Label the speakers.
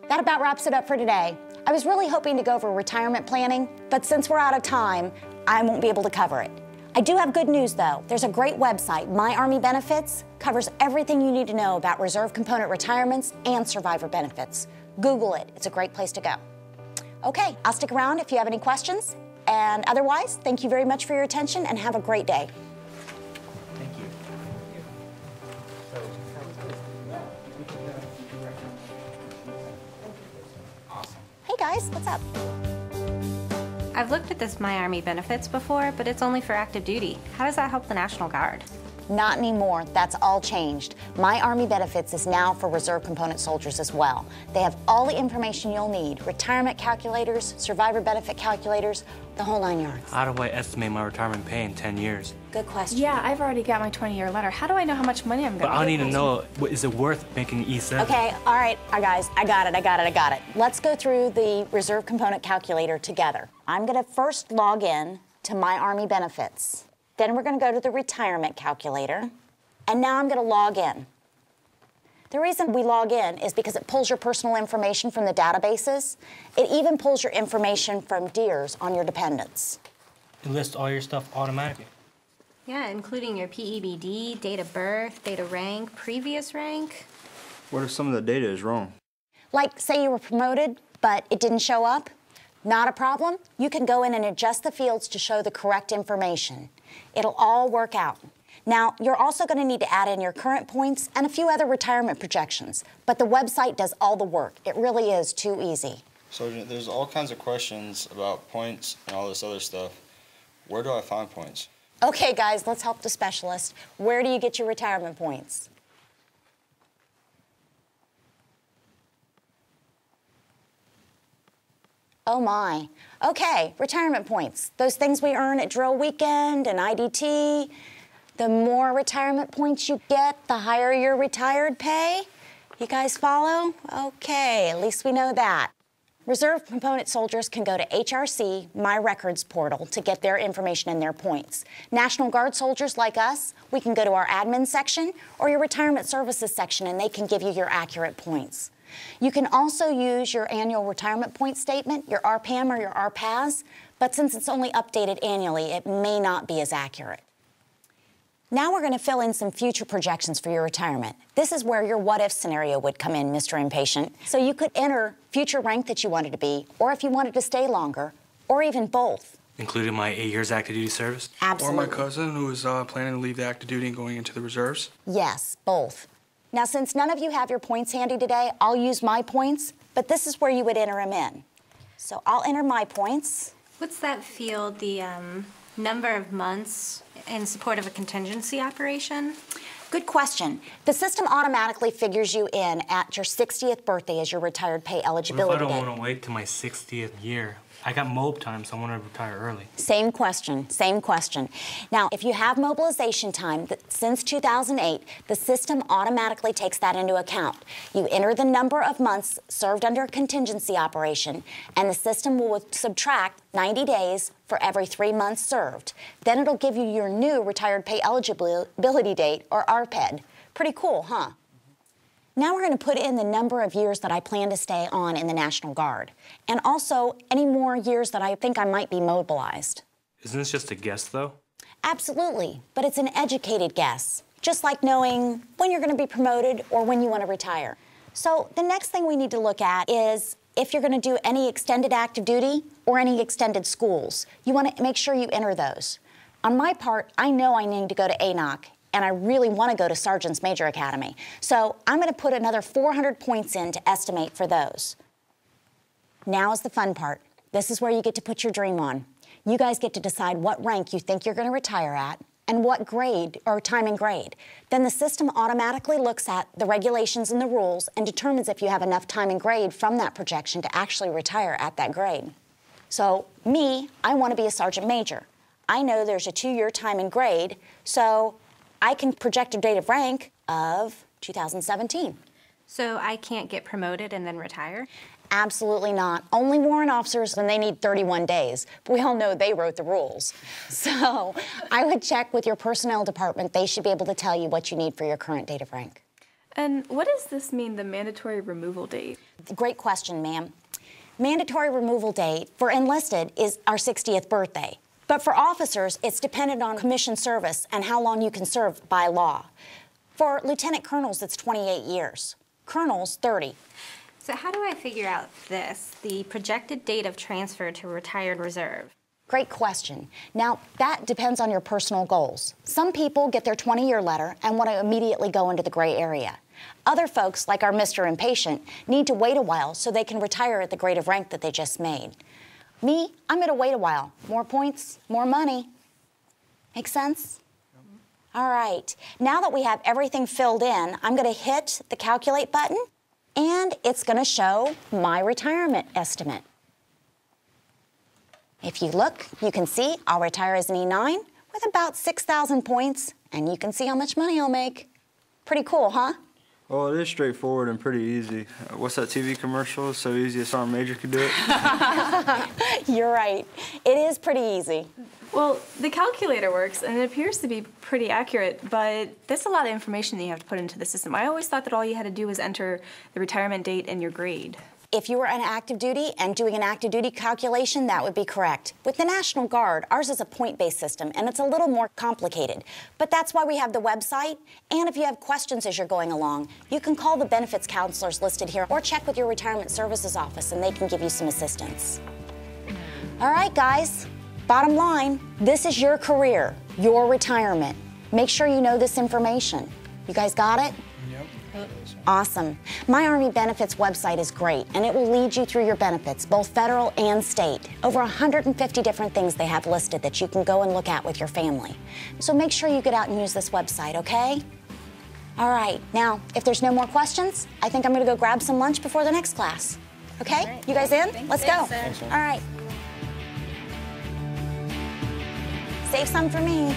Speaker 1: That about wraps it up for today. I was really hoping to go over retirement planning, but since we're out of time, I won't be able to cover it. I do have good news though. There's a great website, My Army Benefits, covers everything you need to know about reserve component retirements and survivor benefits. Google it, it's a great place to go. Okay, I'll stick around if you have any questions, and otherwise, thank you very much for your attention and have a great day.
Speaker 2: Thank you. Awesome.
Speaker 1: Hey guys, what's up?
Speaker 3: I've looked at this My Army Benefits before, but it's only for active duty. How does that help the National Guard?
Speaker 1: Not anymore. That's all changed. My Army Benefits is now for reserve component soldiers as well. They have all the information you'll need. Retirement calculators, survivor benefit calculators, the whole 9 yards.
Speaker 2: How do I estimate my retirement pay in 10 years?
Speaker 1: Good question.
Speaker 4: Yeah, I've already got my 20-year letter. How do I know how much money I'm going to
Speaker 2: But I need to know, is it worth making E7?
Speaker 1: Okay, all right, guys, I got it. Let's go through the reserve component calculator together. I'm gonna first log in to My Army Benefits. Then we're gonna go to the retirement calculator. And now I'm gonna log in. The reason we log in is because it pulls your personal information from the databases. It even pulls your information from DEERS on your dependents.
Speaker 2: It lists all your stuff automatically.
Speaker 3: Yeah, including your PEBD, date of birth, date of rank, previous rank.
Speaker 5: What if some of the data is wrong?
Speaker 1: Like, say you were promoted, but it didn't show up? Not a problem. You can go in and adjust the fields to show the correct information. It'll all work out. Now, you're also going to need to add in your current points and a few other retirement projections, but the website does all the work. It really is too easy.
Speaker 5: Sergeant, there's all kinds of questions about points and all this other stuff. Where do I find points?
Speaker 1: Okay, guys, let's help the specialist. Where do you get your retirement points? Oh my. Okay, retirement points. Those things we earn at drill weekend and IDT. The more retirement points you get, the higher your retired pay. You guys follow? Okay, at least we know that. Reserve component soldiers can go to HRC My Records portal to get their information and their points. National Guard soldiers like us, we can go to our admin section or your retirement services section and they can give you your accurate points. You can also use your annual retirement point statement, your RPAM or your RPAS, but since it's only updated annually, it may not be as accurate. Now we're going to fill in some future projections for your retirement. This is where your what-if scenario would come in, Mr. Impatient. So you could enter future rank that you wanted to be, or if you wanted to stay longer, or even both.
Speaker 2: Including my 8 years active duty service?
Speaker 1: Absolutely.
Speaker 6: Or my cousin who is planning to leave the active duty and going into the reserves?
Speaker 1: Yes, both. Now, since none of you have your points handy today, I'll use my points, but this is where you would enter them in. So I'll enter my points.
Speaker 3: What's that field, the number of months in support of a contingency operation?
Speaker 1: Good question. The system automatically figures you in at your 60th birthday as your retired pay eligibility
Speaker 2: What if I
Speaker 1: date.
Speaker 2: don't want to wait till my 60th year? I got MOB time, so I want to retire early.
Speaker 1: Same question. Now, if you have mobilization time since 2008, the system automatically takes that into account. You enter the number of months served under a contingency operation, and the system will subtract 90 days for every 3 months served. Then it'll give you your new retired pay eligibility date, or RPED. Pretty cool, huh? Now we're going to put in the number of years that I plan to stay on in the National Guard, and also any more years that I think I might be mobilized.
Speaker 2: Isn't this just a guess, though?
Speaker 1: Absolutely, but it's an educated guess, just like knowing when you're going to be promoted or when you want to retire. So the next thing we need to look at is if you're going to do any extended active duty or any extended schools. You want to make sure you enter those. On my part, I know I need to go to ANOC, and I really want to go to Sergeant's Major Academy. So I'm going to put another 400 points in to estimate for those. Now is the fun part. This is where you get to put your dream on. You guys get to decide what rank you think you're going to retire at and what grade or time and grade. Then the system automatically looks at the regulations and the rules and determines if you have enough time and grade from that projection to actually retire at that grade. So me, I want to be a Sergeant Major. I know there's a 2-year time and grade, so I can project a date of rank of 2017.
Speaker 3: So I can't get promoted and then retire?
Speaker 1: Absolutely not. Only warrant officers, and they need 31 days. But we all know they wrote the rules. So I would check with your personnel department. They should be able to tell you what you need for your current date of rank.
Speaker 4: And what does this mean, the mandatory removal date?
Speaker 1: Great question, ma'am. Mandatory removal date for enlisted is our 60th birthday. But for officers, it's dependent on commissioned service and how long you can serve by law. For lieutenant colonels, it's 28 years. Colonels, 30.
Speaker 3: So how do I figure out this, the projected date of transfer to retired reserve?
Speaker 1: Great question. Now, that depends on your personal goals. Some people get their 20-year letter and want to immediately go into the gray area. Other folks, like our Mr. Impatient, need to wait a while so they can retire at the grade of rank that they just made. Me, I'm going to wait a while. More points, more money. Make sense? All right. Now that we have everything filled in, I'm going to hit the calculate button, and it's going to show my retirement estimate. If you look, you can see I'll retire as an E9 with about 6,000 points, and you can see how much money I'll make. Pretty cool, huh?
Speaker 7: Well, it is straightforward and pretty easy. What's that TV commercial? It's so easy a sergeant major could do it.
Speaker 1: You're right. It is pretty easy.
Speaker 4: Well, the calculator works, and it appears to be pretty accurate, but there's a lot of information that you have to put into the system. I always thought that all you had to do was enter the retirement date and your grade.
Speaker 1: If you were on active duty and doing an active duty calculation, that would be correct. With the National Guard, ours is a point-based system, and it's a little more complicated. But that's why we have the website, and if you have questions as you're going along, you can call the benefits counselors listed here or check with your retirement services office, and they can give you some assistance. All right, guys, bottom line, this is your career, your retirement. Make sure you know this information. You guys got it?
Speaker 6: Yep.
Speaker 1: Awesome. My Army Benefits website is great, and it will lead you through your benefits, both federal and state. Over 150 different things they have listed that you can go and look at with your family. So make sure you get out and use this website, okay? All right. Now, if there's no more questions, I think I'm going to go grab some lunch before the next class. Okay?
Speaker 3: right.
Speaker 1: You guys in? Let's go.
Speaker 5: Thanks,
Speaker 1: All right. Save some for me.